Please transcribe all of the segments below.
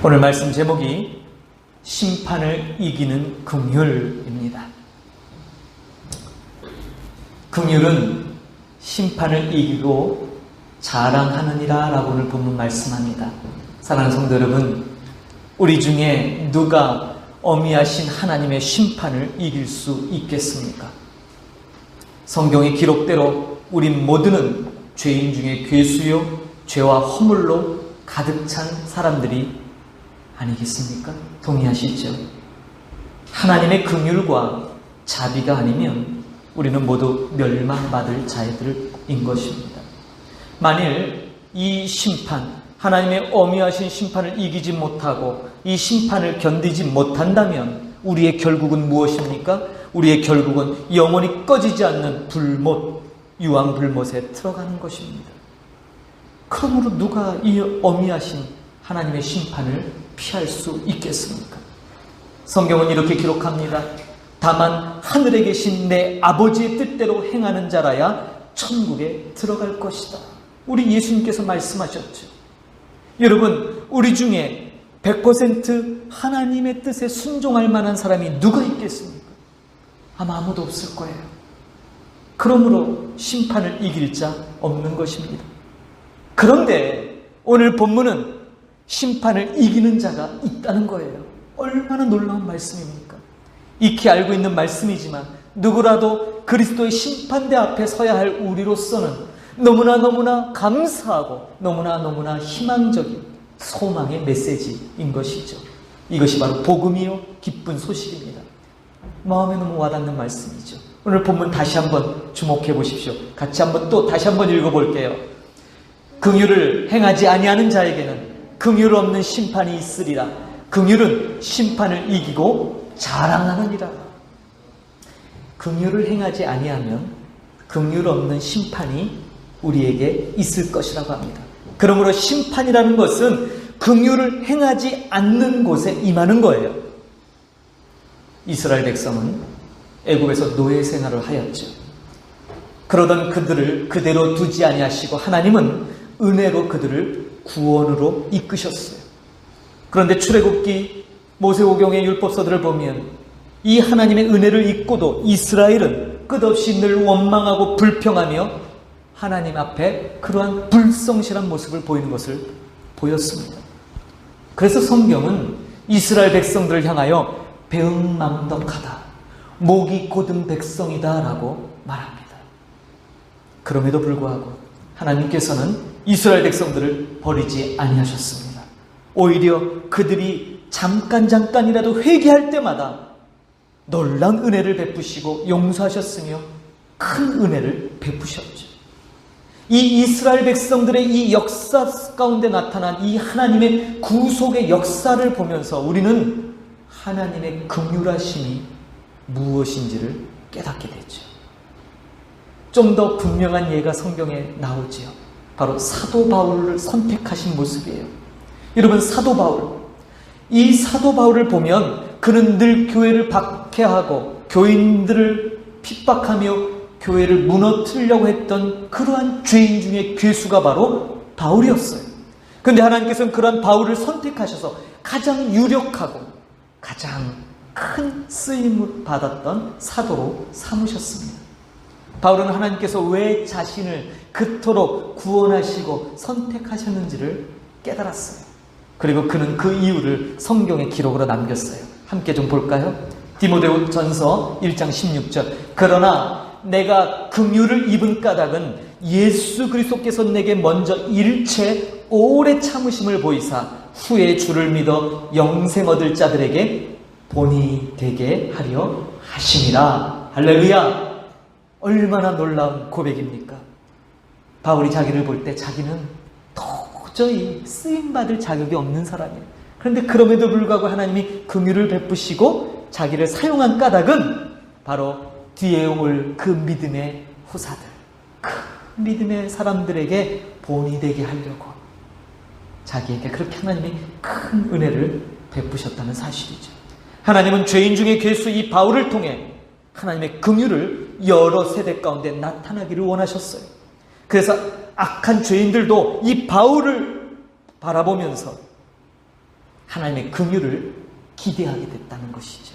오늘 말씀 제목이 심판을 이기는 긍휼입니다. 긍휼은 심판을 이기고 자랑하느니라 라고 오늘 본문 말씀합니다. 사랑하는 성도 여러분, 우리 중에 누가 어미하신 하나님의 심판을 이길 수 있겠습니까? 성경의 기록대로 우린 모두는 죄인 중에 괴수요 죄와 허물로 가득 찬 사람들이 아니겠습니까? 동의하시죠? 하나님의 긍휼과 자비가 아니면 우리는 모두 멸망받을 자들인 것입니다. 만일 이 심판, 하나님의 어미하신 심판을 이기지 못하고 이 심판을 견디지 못한다면 우리의 결국은 무엇입니까? 우리의 결국은 영원히 꺼지지 않는 불못, 유황불못에 들어가는 것입니다. 그러므로 누가 이 어미하신 하나님의 심판을 피할 수 있겠습니까? 성경은 이렇게 기록합니다. 다만 하늘에 계신 내 아버지의 뜻대로 행하는 자라야 천국에 들어갈 것이다. 우리 예수님께서 말씀하셨죠. 여러분, 우리 중에 100% 하나님의 뜻에 순종할 만한 사람이 누가 있겠습니까? 아마 아무도 없을 거예요. 그러므로 심판을 이길 자 없는 것입니다. 그런데 오늘 본문은 심판을 이기는 자가 있다는 거예요. 얼마나 놀라운 말씀입니까? 익히 알고 있는 말씀이지만 누구라도 그리스도의 심판대 앞에 서야 할 우리로서는 너무나 감사하고 너무나 희망적인 소망의 메시지인 것이죠. 이것이 바로 복음이요 기쁜 소식입니다. 마음에 너무 와닿는 말씀이죠. 오늘 본문 다시 한번 주목해 보십시오. 같이 다시 한번 읽어볼게요. 긍휼을 행하지 아니하는 자에게는 긍휼 없는 심판이 있으리라. 긍휼은 심판을 이기고 자랑하느니라. 긍휼을 행하지 아니하면 긍휼 없는 심판이 우리에게 있을 것이라고 합니다. 그러므로 심판이라는 것은 긍휼을 행하지 않는 곳에 임하는 거예요. 이스라엘 백성은 애굽에서 노예 생활을 하였죠. 그러던 그들을 그대로 두지 아니하시고 하나님은 은혜로 그들을 구원으로 이끄셨어요. 그런데 출애굽기 모세오경의 율법서들을 보면 이 하나님의 은혜를 잊고도 이스라엘은 끝없이 늘 원망하고 불평하며 하나님 앞에 그러한 불성실한 모습을 보이는 것을 보였습니다. 그래서 성경은 이스라엘 백성들을 향하여 배은망덕하다, 목이 곧은 백성이다 라고 말합니다. 그럼에도 불구하고 하나님께서는 이스라엘 백성들을 버리지 아니하셨습니다. 오히려 그들이 잠깐이라도 회개할 때마다 놀라운 은혜를 베푸시고 용서하셨으며 큰 은혜를 베푸셨죠. 이 이스라엘 백성들의 이 역사 가운데 나타난 이 하나님의 구속의 역사를 보면서 우리는 하나님의 긍휼하심이 무엇인지를 깨닫게 되죠. 좀 더 분명한 예가 성경에 나오지요. 바로 사도 바울을 선택하신 모습이에요. 여러분, 사도 바울, 이 사도 바울을 보면 그는 늘 교회를 박해하고 교인들을 핍박하며 교회를 무너뜨리려고 했던 그러한 죄인 중에 괴수가 바로 바울이었어요. 그런데 하나님께서는 그러한 바울을 선택하셔서 가장 유력하고 가장 큰 쓰임을 받았던 사도로 삼으셨습니다. 바울은 하나님께서 왜 자신을 그토록 구원하시고 선택하셨는지를 깨달았어요. 그리고 그는 그 이유를 성경의 기록으로 남겼어요. 함께 좀 볼까요? 디모데 전서 1장 16절. 그러나 내가 긍휼을 입은 까닭은 예수 그리스도께서 내게 먼저 일체 오래 참으심을 보이사 후에 주를 믿어 영생 얻을 자들에게 본이 되게 하려 하심이라. 할렐루야. 얼마나 놀라운 고백입니까? 바울이 자기를 볼 때 자기는 도저히 쓰임받을 자격이 없는 사람이에요. 그런데 그럼에도 불구하고 하나님이 긍휼을 베푸시고 자기를 사용한 까닭은 바로 뒤에 올 그 믿음의 후사들, 그 믿음의 사람들에게 본이 되게 하려고 자기에게 그렇게 하나님이 큰 은혜를 베푸셨다는 사실이죠. 하나님은 죄인 중에 괴수 이 바울을 통해 하나님의 긍휼을 여러 세대 가운데 나타나기를 원하셨어요. 그래서 악한 죄인들도 이 바울을 바라보면서 하나님의 긍휼을 기대하게 됐다는 것이죠.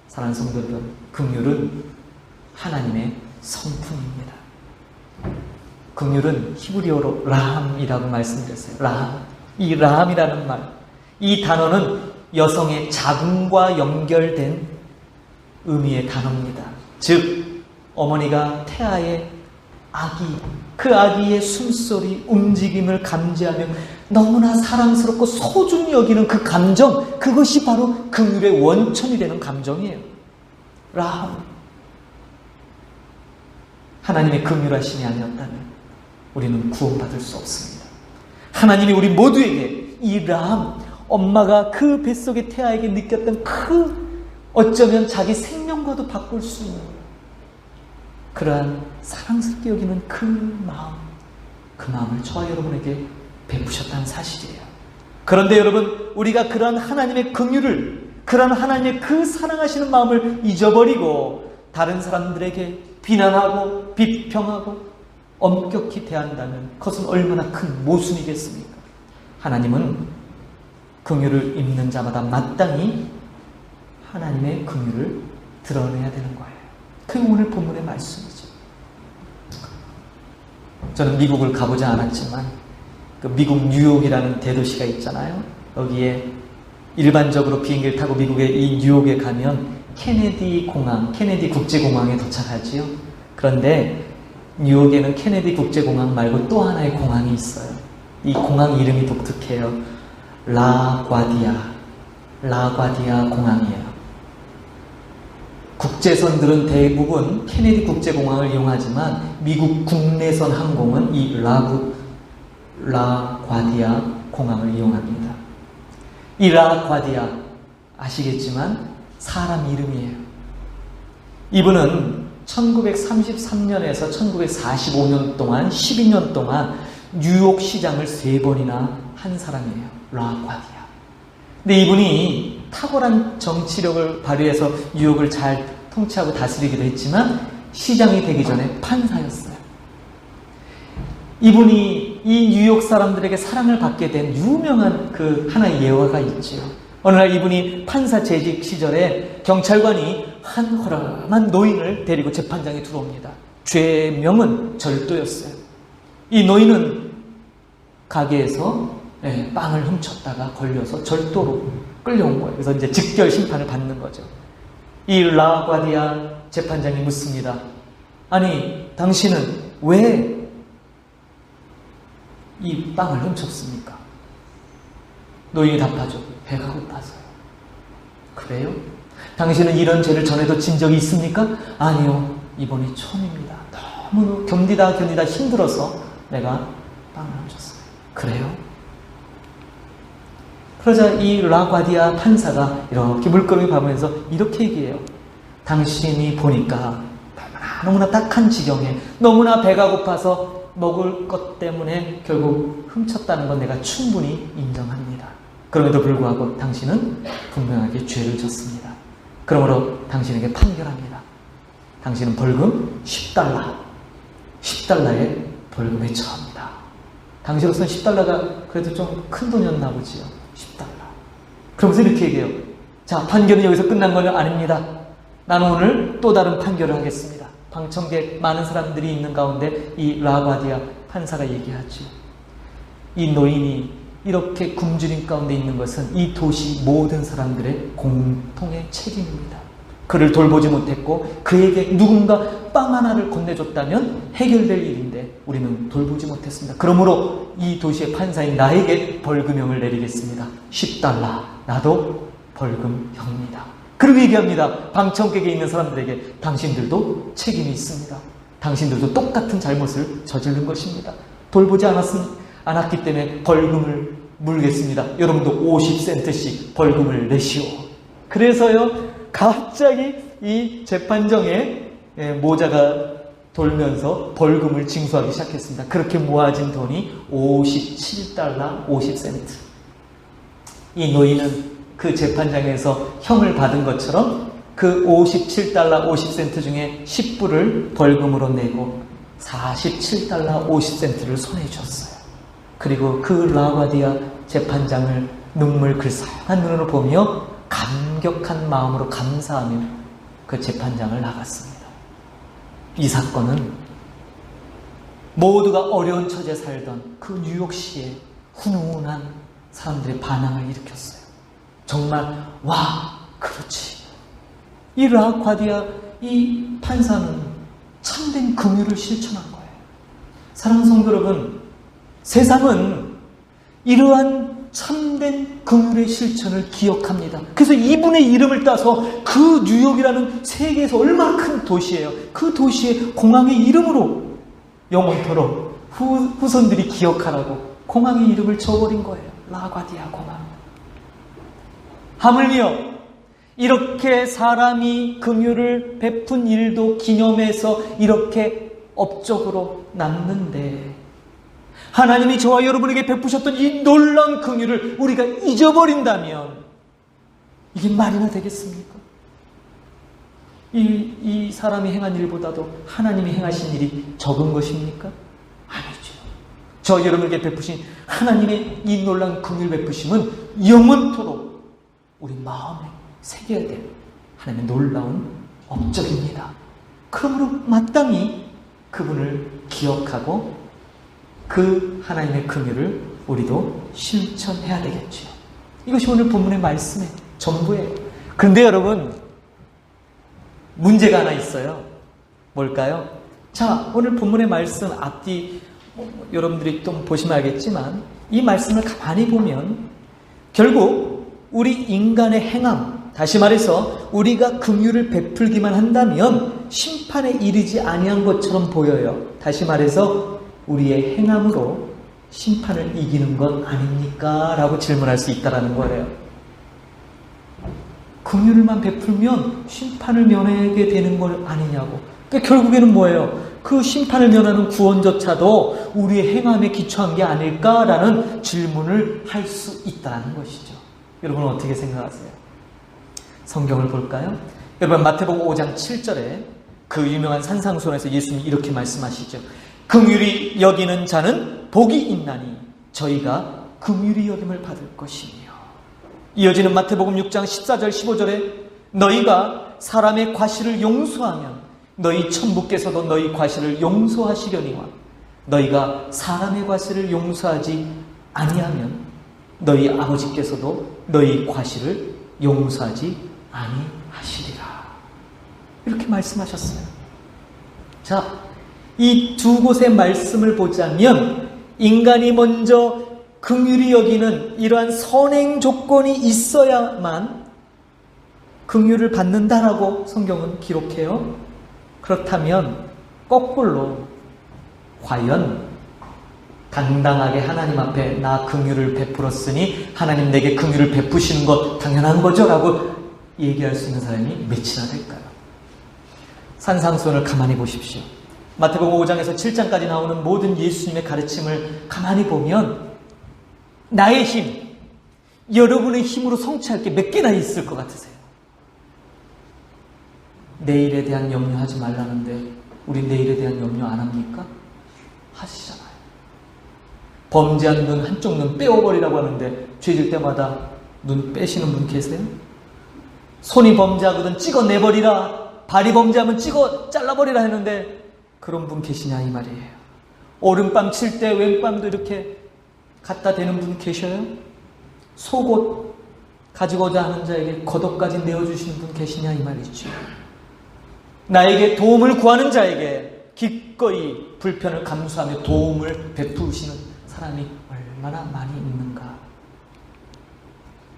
사랑하는 성도 여러분, 긍휼은 하나님의 성품입니다. 긍휼은 히브리어로 라함이라고 말씀드렸어요. 라함. 이 라함이라는 말, 이 단어는 여성의 자궁과 연결된 의미의 단어입니다. 즉 어머니가 태아의 아기, 그 아기의 숨소리, 움직임을 감지하며 너무나 사랑스럽고 소중히 여기는 그 감정, 그것이 바로 긍휼의 원천이 되는 감정이에요. 라함. 하나님의 긍휼하심이 아니었다면 우리는 구원받을 수 없습니다. 하나님이 우리 모두에게 이 라함, 엄마가 그 뱃속의 태아에게 느꼈던 그 어쩌면 자기 생명과도 바꿀 수 있는 그러한 사랑스럽게 여기는 그 마음을 저와 여러분에게 베푸셨다는 사실이에요. 그런데 여러분, 우리가 그러한 하나님의 긍휼을, 그러한 하나님의 그 사랑하시는 마음을 잊어버리고 다른 사람들에게 비난하고 비평하고 엄격히 대한다면 그것은 얼마나 큰 모순이겠습니까? 하나님은 긍휼을 입는 자마다 마땅히 하나님의 긍휼을 드러내야 되는 거예요. 그게 오늘 본문의 말씀이죠. 저는 미국을 가보지 않았지만 그 미국 뉴욕이라는 대도시가 있잖아요. 여기에 일반적으로 비행기를 타고 미국의 이 뉴욕에 가면 케네디 공항, 케네디 국제공항에 도착하지요. 그런데 뉴욕에는 케네디 국제공항 말고 또 하나의 공항이 있어요. 이 공항 이름이 독특해요. 라과디아 공항이에요. 국제선들은 대부분 케네디 국제공항을 이용하지만 미국 국내선 항공은 이 라과디아 공항을 이용합니다. 이 라과디아 아시겠지만 사람 이름이에요. 이분은 1933년에서 1945년 동안 12년 동안 뉴욕 시장을 3번이나 한 사람이에요. 라과디아. 근데 이분이 탁월한 정치력을 발휘해서 뉴욕을 잘 통치하고 다스리기도 했지만 시장이 되기 전에 판사였어요. 이분이 이 뉴욕 사람들에게 사랑을 받게 된 유명한 그 하나의 예화가 있죠. 어느 날 이분이 판사 재직 시절에 경찰관이 한 허름한 노인을 데리고 재판장에 들어옵니다. 죄명은 절도였어요. 이 노인은 가게에서 빵을 훔쳤다가 걸려서 절도로 끌려온 거예요. 그래서 이제 직결 심판을 받는 거죠. 이 라과디아 재판장이 묻습니다. 아니, 당신은 왜 이 빵을 훔쳤습니까? 노인이 답하죠. 배가 고파서요. 그래요? 당신은 이런 죄를 전에도 진 적이 있습니까? 아니요. 이번이 처음입니다. 너무 견디다 힘들어서 내가 빵을 훔쳤어요. 그래요? 그러자 이 라과디아 판사가 이렇게 물끄러미 봐보면서 이렇게 얘기해요. 당신이 보니까 너무나 딱한 지경에 너무나 배가 고파서 먹을 것 때문에 결국 훔쳤다는 건 내가 충분히 인정합니다. 그럼에도 불구하고 당신은 분명하게 죄를 졌습니다. 그러므로 당신에게 판결합니다. 당신은 벌금 $10의 벌금에 처합니다. 당시로서는 $10가 그래도 좀 큰 돈이었나 보지요. $10. 그러면서 이렇게 얘기해요. 자, 판결은 여기서 끝난 건 아닙니다. 나는 오늘 또 다른 판결을 하겠습니다. 방청객 많은 사람들이 있는 가운데 이 라과디아 판사가 얘기하죠. 이 노인이 이렇게 굶주림 가운데 있는 것은 이 도시 모든 사람들의 공통의 책임입니다. 그를 돌보지 못했고 그에게 누군가 빵 하나를 건네줬다면 해결될 일인데 우리는 돌보지 못했습니다. 그러므로 이 도시의 판사인 나에게 벌금형을 내리겠습니다. $10. 나도 벌금형입니다. 그리고 얘기합니다. 방청객에 있는 사람들에게 당신들도 책임이 있습니다. 당신들도 똑같은 잘못을 저지른 것입니다. 돌보지 않았기 때문에 벌금을 물겠습니다. 여러분도 50센트씩 벌금을 내시오. 그래서요, 갑자기 이 재판정에 모자가 돌면서 벌금을 징수하기 시작했습니다. 그렇게 모아진 돈이 $57 50센트. 이 노인은 그 재판장에서 형을 받은 것처럼 그 $57 50센트 중에 10불을 벌금으로 내고 $47 50센트를 손에 줬어요. 그리고 그 라과디아 재판장을 눈물 글썽한 눈으로 보며 감격한 마음으로 감사하며 그 재판장을 나갔습니다. 이 사건은 모두가 어려운 처지에 살던 그 뉴욕시의 훈훈한 사람들의 반항을 일으켰어요. 정말 와, 그렇지. 이 라과디아 이 판사는 참된 긍휼을 실천한 거예요. 사랑하는 성도 여러분, 세상은 이러한 참된 긍휼의 실천을 기억합니다. 그래서 이분의 이름을 따서 그 뉴욕이라는 세계에서 얼마나 큰 도시예요. 그 도시의 공항의 이름으로 영원토록 후손들이 기억하라고 공항의 이름을 줘버린 거예요. 라과디아 공항. 하물며 이렇게 사람이 긍휼을 베푼 일도 기념해서 이렇게 업적으로 남는데, 하나님이 저와 여러분에게 베푸셨던 이 놀라운 긍휼을 우리가 잊어버린다면 이게 말이나 되겠습니까? 이 사람이 행한 일보다도 하나님이 행하신 일이 적은 것입니까? 아니죠. 저 여러분에게 베푸신 하나님의 이 놀라운 긍휼 베푸심은 영원토록 우리 마음에 새겨야 될 하나님의 놀라운 업적입니다. 그러므로 마땅히 그분을 기억하고 그 하나님의 긍휼을 우리도 실천해야 되겠죠. 이것이 오늘 본문의 말씀의 전부예요. 그런데 여러분, 문제가 하나 있어요. 뭘까요? 자, 오늘 본문의 말씀 앞뒤 여러분들이 좀 보시면 알겠지만 이 말씀을 가만히 보면 결국 우리 인간의 행함, 다시 말해서 우리가 긍휼을 베풀기만 한다면 심판에 이르지 아니한 것처럼 보여요. 다시 말해서 우리의 행함으로 심판을 이기는 것 아닙니까? 라고 질문할 수 있다는 거예요. 긍휼을만 베풀면 심판을 면하게 되는 것 아니냐고. 그러니까 결국에는 뭐예요? 그 심판을 면하는 구원조차도 우리의 행함에 기초한 게 아닐까라는 질문을 할 수 있다는 것이죠. 여러분은 어떻게 생각하세요? 성경을 볼까요? 여러분, 마태복음 5장 7절에 그 유명한 산상수훈에서 예수님이 이렇게 말씀하시죠. 긍휼히 여기는 자는 복이 있나니 저희가 긍휼히 여김을 받을 것이며. 이어지는 마태복음 6장 14절 15절에 너희가 사람의 과실을 용서하면 너희 천부께서도 너희 과실을 용서하시려니와 너희가 사람의 과실을 용서하지 아니하면 너희 아버지께서도 너희 과실을 용서하지 아니하시리라. 이렇게 말씀하셨어요. 자, 이 두 곳의 말씀을 보자면 인간이 먼저 긍휼히 여기는 이러한 선행 조건이 있어야만 긍휼을 받는다라고 성경은 기록해요. 그렇다면 거꾸로 과연 당당하게 하나님 앞에 나 긍휼을 베풀었으니 하나님 내게 긍휼을 베푸시는 것 당연한 거죠 라고 얘기할 수 있는 사람이 몇이나 될까요? 산상수훈을 가만히 보십시오. 마태복음 5장에서 7장까지 나오는 모든 예수님의 가르침을 가만히 보면 나의 힘, 여러분의 힘으로 성취할 게 몇 개나 있을 것 같으세요? 내일에 대한 염려하지 말라는데 우리 내일에 대한 염려 안 합니까? 하시잖아요. 범죄한 눈, 한쪽 눈 빼어버리라고 하는데 죄질 때마다 눈 빼시는 분 계세요? 손이 범죄하거든 찍어내버리라, 발이 범죄하면 잘라버리라 했는데 그런 분 계시냐 이 말이에요. 오른밤 칠 때 왼밤도 이렇게 갖다 대는 분 계셔요? 속옷 가지고자 하는 자에게 겉옷까지 내어주시는 분 계시냐 이 말이죠. 나에게 도움을 구하는 자에게 기꺼이 불편을 감수하며 도움을 베푸시는 사람이 얼마나 많이 있는가.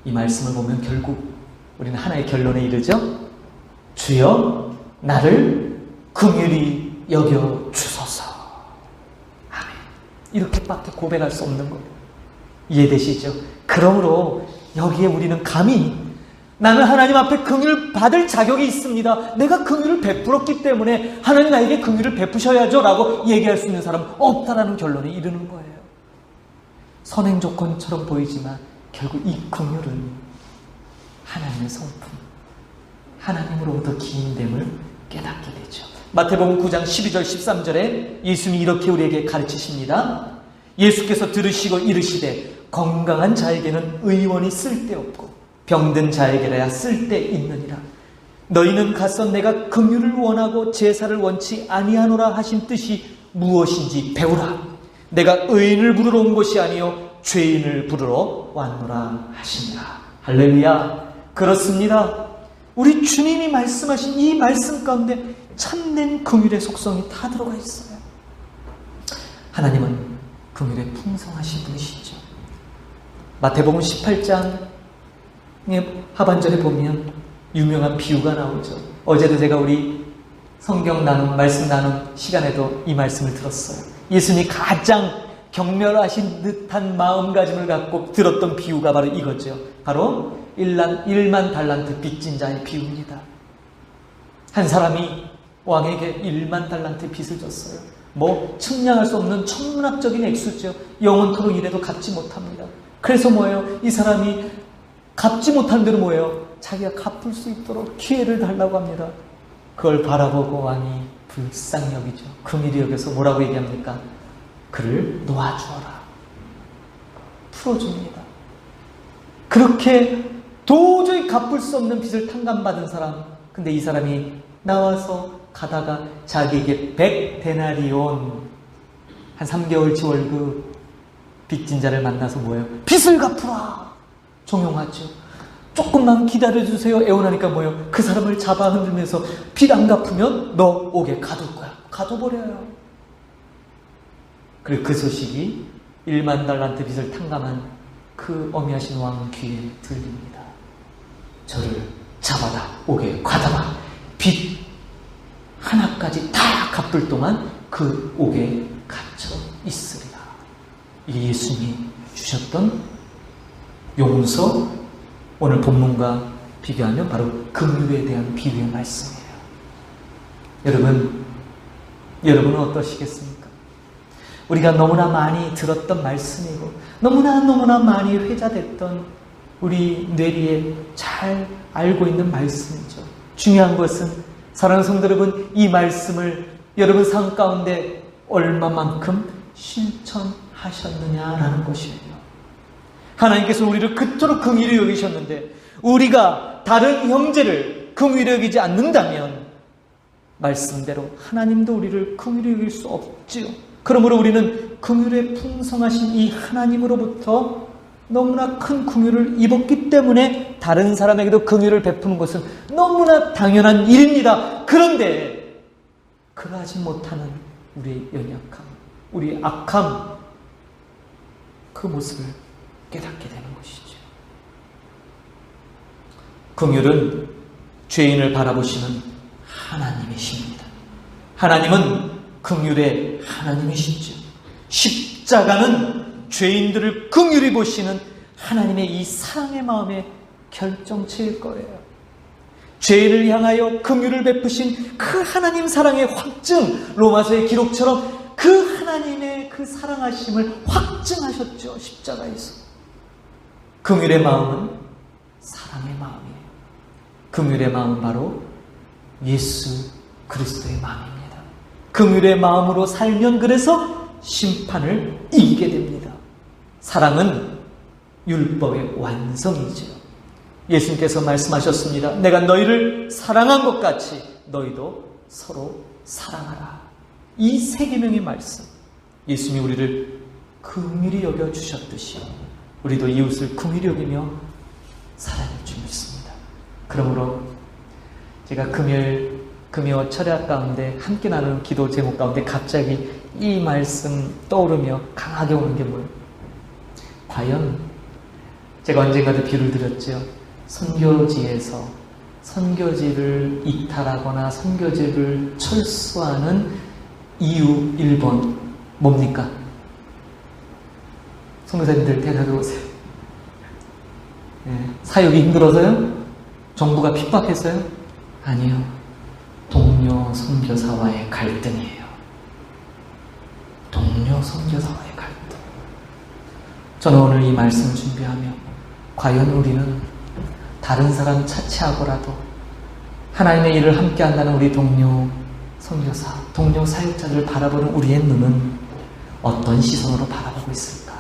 이 말씀을 보면 결국 우리는 하나의 결론에 이르죠. 주여 나를 긍휼히 여겨 주소서. 아멘. 이렇게밖에 고백할 수 없는 거예요. 이해되시죠? 그러므로 여기에 우리는 감히 나는 하나님 앞에 긍휼을 받을 자격이 있습니다. 내가 긍휼을 베풀었기 때문에 하나님 나에게 긍휼을 베푸셔야죠 라고 얘기할 수 있는 사람은 없다라는 결론에 이르는 거예요. 선행 조건처럼 보이지만 결국 이 긍휼은 하나님의 성품, 하나님으로부터 기인됨을 깨닫게 되죠. 마태복음 9장 12절 13절에 예수님이 이렇게 우리에게 가르치십니다. 예수께서 들으시고 이르시되 건강한 자에게는 의원이 쓸데없고 병든 자에게라야 쓸데있느니라. 너희는 가서 내가 긍휼을 원하고 제사를 원치 아니하노라 하신 뜻이 무엇인지 배우라. 내가 의인을 부르러 온 것이 아니요 죄인을 부르러 왔노라 하시니라. 할렐루야. 그렇습니다. 우리 주님이 말씀하신 이 말씀 가운데 참된 긍휼의 속성이 다 들어가 있어요. 하나님은 긍휼에 풍성하신 분이시죠. 마태복음 18장의 하반절에 보면 유명한 비유가 나오죠. 어제도 제가 우리 성경 나눔, 말씀 나눔 시간에도 이 말씀을 들었어요. 예수님이 가장 경멸하신 듯한 마음가짐을 갖고 들었던 비유가 바로 이거죠. 바로 1만 달란트 빚진 자의 비유입니다. 한 사람이 왕에게 1만 달란트 빚을 졌어요. 측량할 수 없는 천문학적인 액수죠. 영원토록 이래도 갚지 못합니다. 그래서 뭐예요? 이 사람이 갚지 못한 대로 뭐예요? 자기가 갚을 수 있도록 기회를 달라고 합니다. 그걸 바라보고 왕이 불쌍히 여기죠. 긍휼히 여겨서 뭐라고 얘기합니까? 그를 놓아주어라. 풀어줍니다. 그렇게 도저히 갚을 수 없는 빚을 탕감받은 사람, 근데 이 사람이 나와서 가다가 자기에게 100데나리온, 한 3개월치 월급 빚진 자를 만나서 뭐예요? 빚을 갚으라! 종용하죠. 조금만 기다려주세요. 애원하니까 뭐예요? 그 사람을 잡아 흔들면서 빚 안 갚으면 너 옥에 가둘 거야. 가둬버려요. 그리고 그 소식이 1만 달란트 빚을 탕감한 그 어미하신 왕 귀에 들립니다. 저를 잡아다 옥에 가다가 빚 하나까지 다 갚을 동안 그 옥에 갇혀 있으리라. 이게 예수님이 주셨던 용서, 오늘 본문과 비교하면 바로 긍휼에 대한 비유의 말씀이에요. 여러분은 어떠시겠습니까? 우리가 너무나 많이 들었던 말씀이고 너무나 많이 회자됐던 우리 뇌리에 잘 알고 있는 말씀이죠. 중요한 것은 사랑하는 성도 여러분, 이 말씀을 여러분 삶 가운데 얼마만큼 실천하셨느냐라는 것이에요. 하나님께서 우리를 그토록 긍휼히 여기셨는데 우리가 다른 형제를 긍휼히 여기지 않는다면 말씀대로 하나님도 우리를 긍휼히 여길 수 없지요. 그러므로 우리는 긍휼에 풍성하신 이 하나님으로부터 너무나 큰 긍휼을 입었기 때문에 다른 사람에게도 긍휼을 베푸는 것은 너무나 당연한 일입니다. 그런데 그러하지 못하는 우리의 연약함, 우리의 악함, 그 모습을 깨닫게 되는 것이죠. 긍휼은 죄인을 바라보시는 하나님이십니다. 하나님은 긍휼의 하나님이시죠. 십자가는 죄인들을 긍휼히 보시는 하나님의 이 사랑의 마음의 결정체일 거예요. 죄인을 향하여 긍휼을 베푸신 그 하나님 사랑의 확증, 로마서의 기록처럼 그 하나님의 그 사랑하심을 확증하셨죠. 십자가에서. 긍휼의 마음은 사랑의 마음이에요. 긍휼의 마음은 바로 예수 그리스도의 마음입니다. 긍휼의 마음으로 살면 그래서 심판을 이기게 됩니다. 사랑은 율법의 완성이죠. 예수님께서 말씀하셨습니다. 내가 너희를 사랑한 것 같이 너희도 서로 사랑하라. 이 세 계명의 말씀, 예수님이 우리를 긍휼히 여겨주셨듯이 우리도 이웃을 긍휼히 여기며 살아갈 줄 믿습니다. 그러므로 제가 금요 철야 가운데 함께 나누는 기도 제목 가운데 갑자기 이 말씀 떠오르며 강하게 오는 게 뭐예요? 과연 제가 언젠가도 비유를 드렸죠. 선교지에서 선교지를 이탈하거나 선교지를 철수하는 이유 1번 뭡니까? 선교사님들 대답해 보세요. 사역이 힘들어서요? 정부가 핍박해서요? 아니요. 동료 선교사와의 갈등이에요. 동료 선교사와의 갈등. 저는 오늘 이 말씀을 준비하며 과연 우리는 다른 사람 차치하고라도 하나님의 일을 함께 한다는 우리 동료 선교사, 동료 사역자들을 바라보는 우리의 눈은 어떤 시선으로 바라보고 있을까?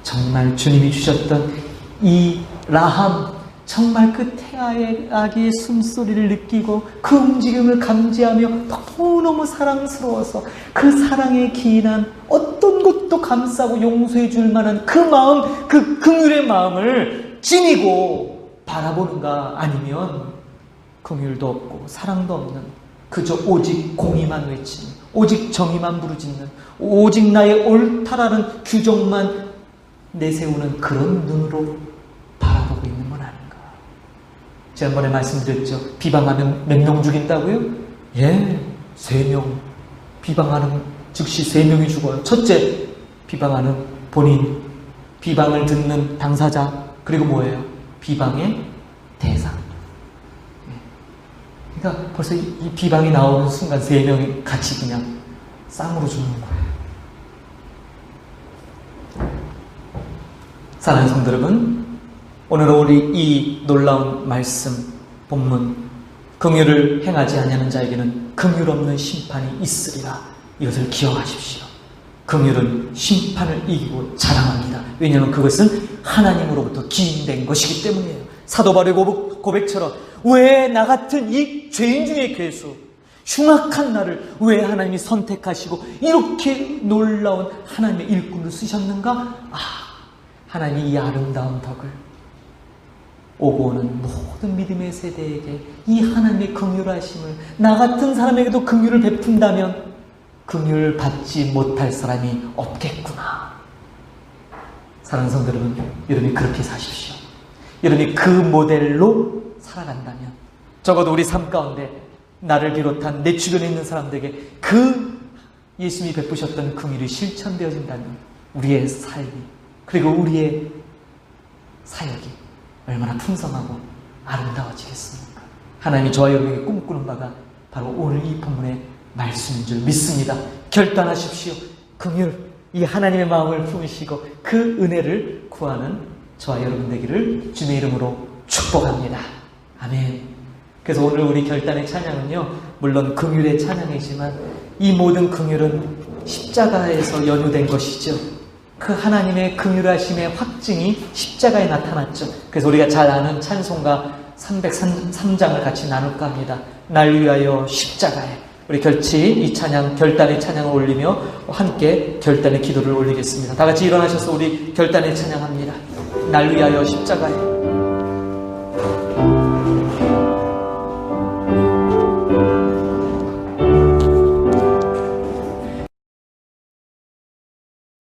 정말 주님이 주셨던 이 라함, 정말 그 태아의 아기의 숨소리를 느끼고 그 움직임을 감지하며 너무너무 사랑스러워서 그 사랑에 기인한 어떤 것도 감싸고 용서해 줄 만한 그 마음, 그 긍휼의 마음을 지니고 바라보는가, 아니면 긍휼도 없고 사랑도 없는, 그저 오직 공의만 외치는, 오직 정의만 부르짖는, 오직 나의 옳다라는 규정만 내세우는 그런 눈으로 바라보고 있는 건 아닌가. 지난번에 말씀드렸죠. 비방하면 몇 명 죽인다고요? 예, 3명. 비방하는 즉시 3명이 죽어요. 첫째, 비방하는 본인, 비방을 듣는 당사자, 그리고 뭐예요? 비방의 대상. 그러니까 벌써 이 비방이 나오는 순간 3명이 같이 그냥 쌍으로 죽는 거예요. 사랑하는 성도 여러분, 오늘 우리 이 놀라운 말씀, 본문, 긍휼을 행하지 아니하는 자에게는 긍휼 없는 심판이 있으리라. 이것을 기억하십시오. 긍휼은 심판을 이기고 자랑합니다. 왜냐하면 그것은 하나님으로부터 기인된 것이기 때문이에요. 사도 바울의 고백처럼 왜 나 같은 이 죄인 중의 괴수, 흉악한 나를 왜 하나님이 선택하시고 이렇게 놀라운 하나님의 일꾼을 쓰셨는가? 하나님이 이 아름다운 덕을 오고 오는 모든 믿음의 세대에게 이 하나님의 긍휼하심을 나 같은 사람에게도 긍휼을 베푼다면 긍휼을 받지 못할 사람이 없겠구나. 사랑하는 성도 여러분, 여러분이 그렇게 사십시오. 여러분이 그 모델로 살아간다면 적어도 우리 삶 가운데 나를 비롯한 내 주변에 있는 사람들에게 그 예수님이 베푸셨던 긍휼이 실천되어진다면 우리의 삶이, 그리고 우리의 사역이 얼마나 풍성하고 아름다워지겠습니까? 하나님이 저와 여러분에게 꿈꾸는 바가 바로 오늘 이 본문의 말씀인 줄 믿습니다. 결단하십시오. 긍휼, 이 하나님의 마음을 품으시고 그 은혜를 구하는 저와 여러분 되기를 주님의 이름으로 축복합니다. 아멘. 그래서 오늘 우리 결단의 찬양은요, 물론 긍휼의 찬양이지만 이 모든 긍휼은 십자가에서 연유된 것이죠. 그 하나님의 긍휼하심의 확증이 십자가에 나타났죠. 그래서 우리가 잘 아는 찬송가 303장을 같이 나눌까 합니다. 날 위하여 십자가에. 우리 같이 이 찬양, 결단의 찬양을 올리며 함께 결단의 기도를 올리겠습니다. 다 같이 일어나셔서 우리 결단의 찬양합니다. 날 위하여 십자가에.